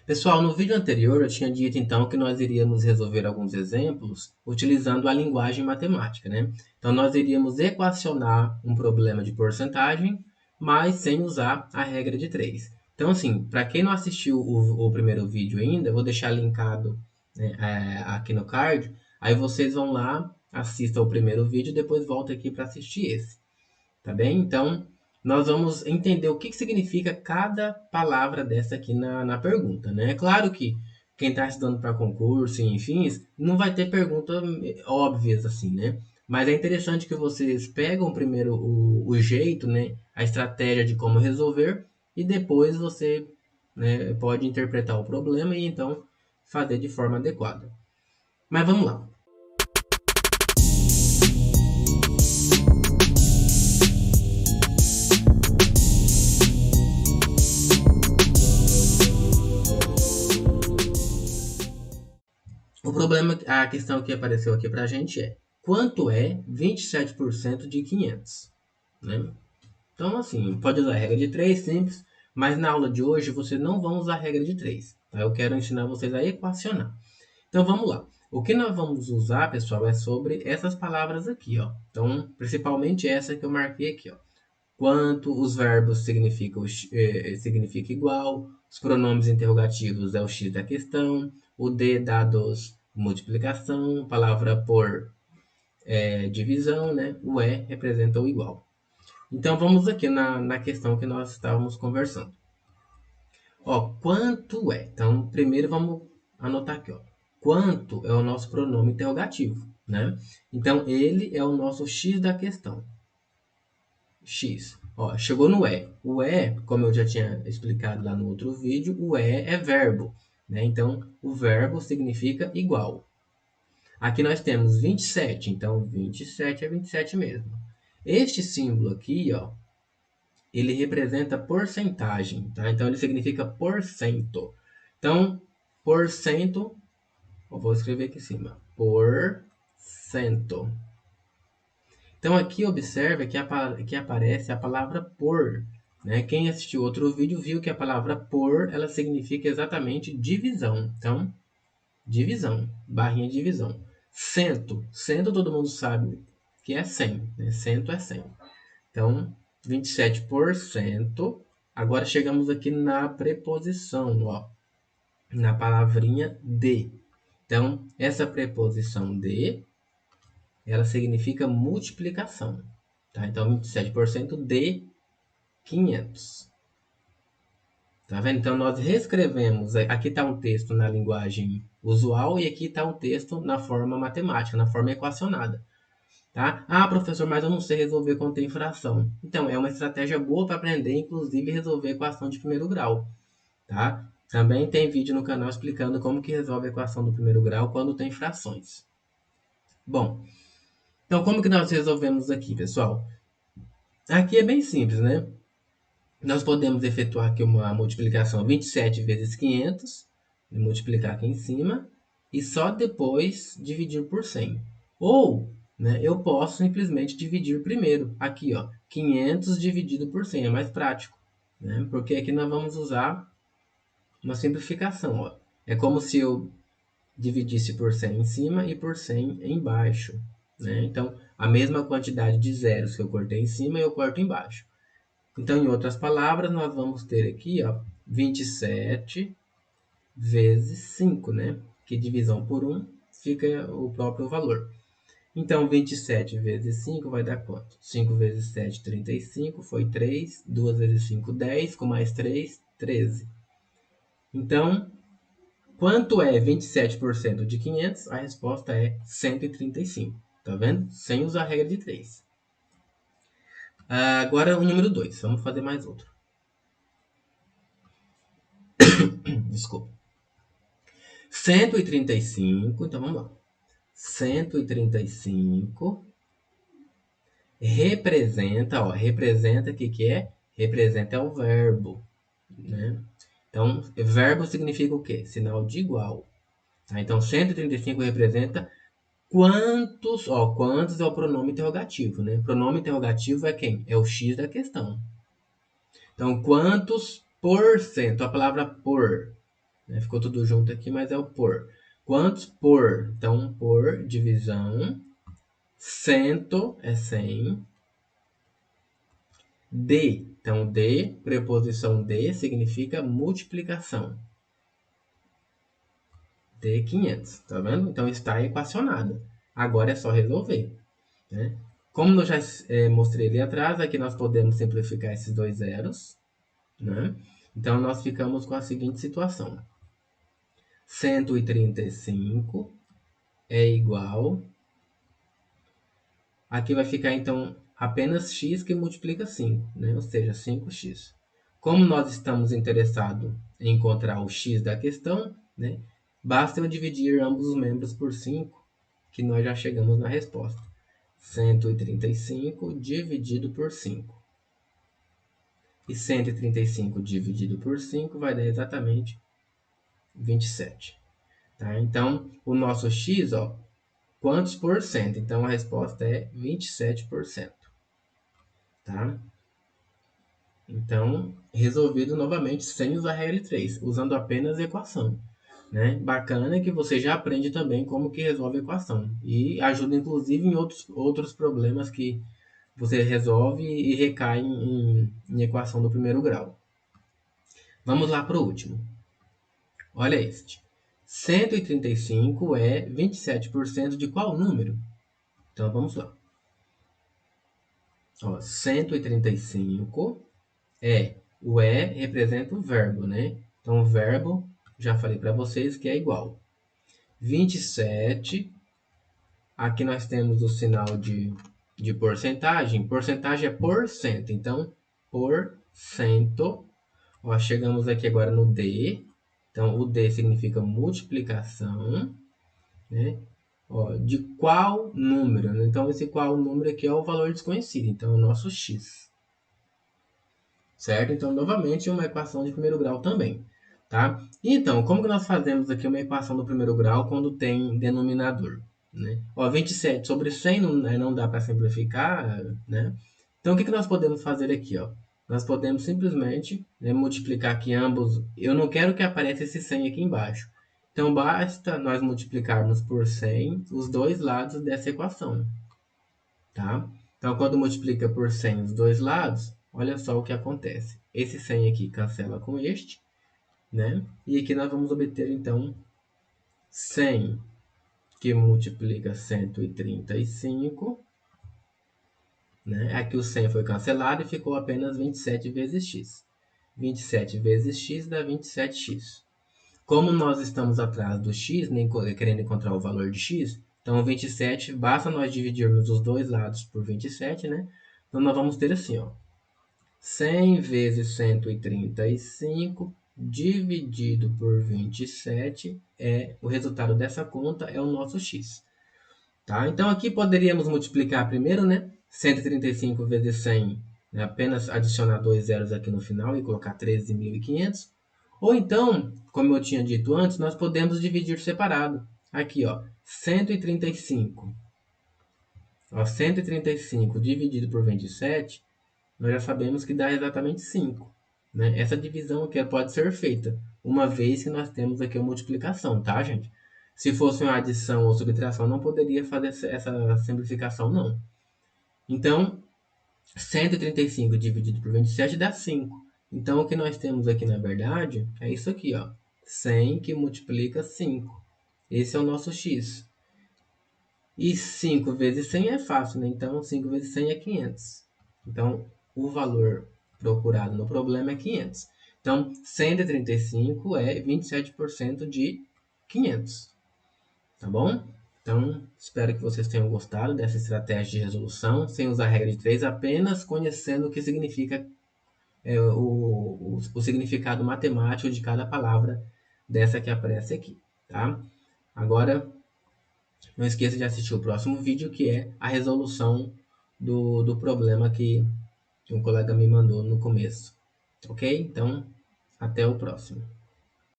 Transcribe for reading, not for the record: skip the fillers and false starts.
Pessoal, no vídeo anterior eu tinha dito então que nós iríamos resolver alguns exemplos utilizando a linguagem matemática, né? Então nós iríamos equacionar um problema de porcentagem, mas sem usar a regra de 3. Então assim, para quem não assistiu o primeiro vídeo ainda, eu vou deixar linkado, né, aqui no card, aí vocês vão lá, assistam o primeiro vídeo e depois voltem aqui para assistir esse. Tá bem? Então, nós vamos entender o que significa cada palavra dessa aqui na pergunta, né? É claro que quem está estudando para concurso, enfim, não vai ter perguntas óbvias assim, né? Mas é interessante que vocês pegam primeiro o jeito, né? A estratégia de como resolver e depois você, né, pode interpretar o problema e então fazer de forma adequada. Mas vamos lá. O problema, a questão que apareceu aqui para a gente é: quanto é 27% de 500? Né? Então, assim, pode usar a regra de 3, simples, mas na aula de hoje vocês não vão usar a regra de 3. Tá? Eu quero ensinar vocês a equacionar. Então, vamos lá. O que nós vamos usar, pessoal, é sobre essas palavras aqui, ó. Então, principalmente essa que eu marquei aqui, ó. Quanto, os verbos significa igual, os pronomes interrogativos é o x da questão, o d dados multiplicação, palavra por é divisão, né? O e representa o igual. Então vamos aqui na questão que nós estávamos conversando. Ó, quanto é? Então primeiro vamos anotar aqui, ó. Quanto é o nosso pronome interrogativo, né? Então ele é o nosso x da questão. X. Ó, chegou no E. O E, como eu já tinha explicado lá no outro vídeo, o E é verbo. Né? Então, o verbo significa igual. Aqui nós temos 27, então 27 é 27 mesmo. Este símbolo aqui, ó, ele representa porcentagem, tá? Então, ele significa porcento. Então, porcento, eu vou escrever aqui em cima, porcento. Então aqui observa que aparece a palavra por. Né? Quem assistiu outro vídeo viu que a palavra por ela significa exatamente divisão. Então, divisão, barrinha de divisão. Cento, cento todo mundo sabe que é 100. Né? Cento é 100. Então, 27%. Agora chegamos aqui na preposição, ó, na palavrinha de. Então, essa preposição de ela significa multiplicação. Tá? Então, 27% de 500. Tá vendo? Então, nós reescrevemos. Aqui está um texto na linguagem usual e aqui está um texto na forma matemática, na forma equacionada. Tá? Ah, professor, mas eu não sei resolver quando tem fração. Então, é uma estratégia boa para aprender, inclusive, resolver equação de primeiro grau. Tá? Também tem vídeo no canal explicando como que resolve a equação do primeiro grau quando tem frações. Bom, então como que nós resolvemos aqui, pessoal? Aqui é bem simples, né? Nós podemos efetuar aqui uma multiplicação 27 vezes 500, multiplicar aqui em cima, e só depois dividir por 100. Ou, né, eu posso simplesmente dividir primeiro, aqui, ó, 500 dividido por 100, é mais prático, né? Porque aqui nós vamos usar uma simplificação, ó. É como se eu dividisse por 100 em cima e por 100 embaixo, né? Então, a mesma quantidade de zeros que eu cortei em cima, eu corto embaixo. Então, em outras palavras, nós vamos ter aqui, ó, 27 vezes 5, né? Que divisão por 1 fica o próprio valor. Então, 27 vezes 5 vai dar quanto? 5 vezes 7, 35, foi 3. 2 vezes 5, 10, com mais 3, 13. Então, quanto é 27% de 500? A resposta é 135. Tá vendo? Sem usar a regra de 3. Agora o número 2. Vamos fazer mais outro. Desculpa. 135, então vamos lá. 135 representa, ó, representa o que é? Representa é o verbo, né? Então, verbo significa o quê? Sinal de igual. Tá? Então, 135 representa quantos, ó, quantos é o pronome interrogativo, né? Pronome interrogativo é quem? É o x da questão. Então, quantos por cento? A palavra por. né? Ficou tudo junto aqui, mas é o por. Quantos por? Então, por divisão, cento é 100. De, então de, preposição de, significa multiplicação. De 500, tá vendo? Então está equacionado. Agora é só resolver, né? Como eu já mostrei ali atrás, aqui nós podemos simplificar esses dois zeros, né? Então nós ficamos com a seguinte situação. 135 é igual... Aqui vai ficar, então, apenas x que multiplica 5, né? Ou seja, 5x. Como nós estamos interessados em encontrar o x da questão, né? Basta eu dividir ambos os membros por 5, que nós já chegamos na resposta. 135 dividido por 5. E 135 dividido por 5 vai dar exatamente 27. Tá? Então, o nosso x, ó, quantos por cento? Então, a resposta é 27%. Tá? Então, resolvido novamente sem usar regra de 3, usando apenas equação. Né? Bacana que você já aprende também como que resolve a equação. E ajuda, inclusive, em outros problemas que você resolve e recai em equação do primeiro grau. Vamos lá para o último. Olha este. 135 é 27% de qual número? Então, vamos lá. Ó, 135 o representa o verbo, né? Então, o verbo, já falei para vocês que é igual. 27, aqui nós temos o sinal de porcentagem. Porcentagem é por cento, então, por cento. Ó, chegamos aqui agora no D. Então, o D significa multiplicação, né? Ó, de qual número? Né? Então, esse qual número aqui é o valor desconhecido. Então, é o nosso x. Certo? Então, novamente, uma equação de primeiro grau também. Tá? Então, como que nós fazemos aqui uma equação do primeiro grau quando tem denominador? Né? Ó, 27 sobre 100 não dá para simplificar, né? Então, o que nós podemos fazer aqui? Ó? Nós podemos simplesmente, né, multiplicar aqui ambos. Eu não quero que apareça esse 100 aqui embaixo. Então, basta nós multiplicarmos por 100 os dois lados dessa equação. Tá? Então, quando multiplica por 100 os dois lados, olha só o que acontece. Esse 100 aqui cancela com este, né? E aqui nós vamos obter, então, 100 que multiplica 135. Né? Aqui o 100 foi cancelado e ficou apenas 27 vezes x. 27 vezes x dá 27x. Como nós estamos atrás do x, nem querendo encontrar o valor de x, então 27, basta nós dividirmos os dois lados por 27, né? Então nós vamos ter assim, ó, 100 vezes 135 dividido por 27 o resultado dessa conta é o nosso x. Tá? Então aqui poderíamos multiplicar primeiro, né? 135 vezes 100, né? Apenas adicionar dois zeros aqui no final e colocar 13.500. Ou então, como eu tinha dito antes, nós podemos dividir separado. Aqui, ó, 135. Ó, 135 dividido por 27, nós já sabemos que dá exatamente 5. Né? Essa divisão aqui pode ser feita, uma vez que nós temos aqui a multiplicação, tá, gente? Se fosse uma adição ou subtração, não poderia fazer essa simplificação, não. Então, 135 dividido por 27 dá 5. Então, o que nós temos aqui, na verdade, é isso aqui, ó. 100 que multiplica 5. Esse é o nosso x. E 5 vezes 100 é fácil, né? Então, 5 vezes 100 é 500. Então, o valor procurado no problema é 500. Então, 135 é 27% de 500. Tá bom? Então, espero que vocês tenham gostado dessa estratégia de resolução, sem usar a regra de 3, apenas conhecendo o que significa o significado matemático de cada palavra dessa que aparece aqui, tá? Agora, não esqueça de assistir o próximo vídeo, que é a resolução do problema que um colega me mandou no começo. Ok? Então, até o próximo.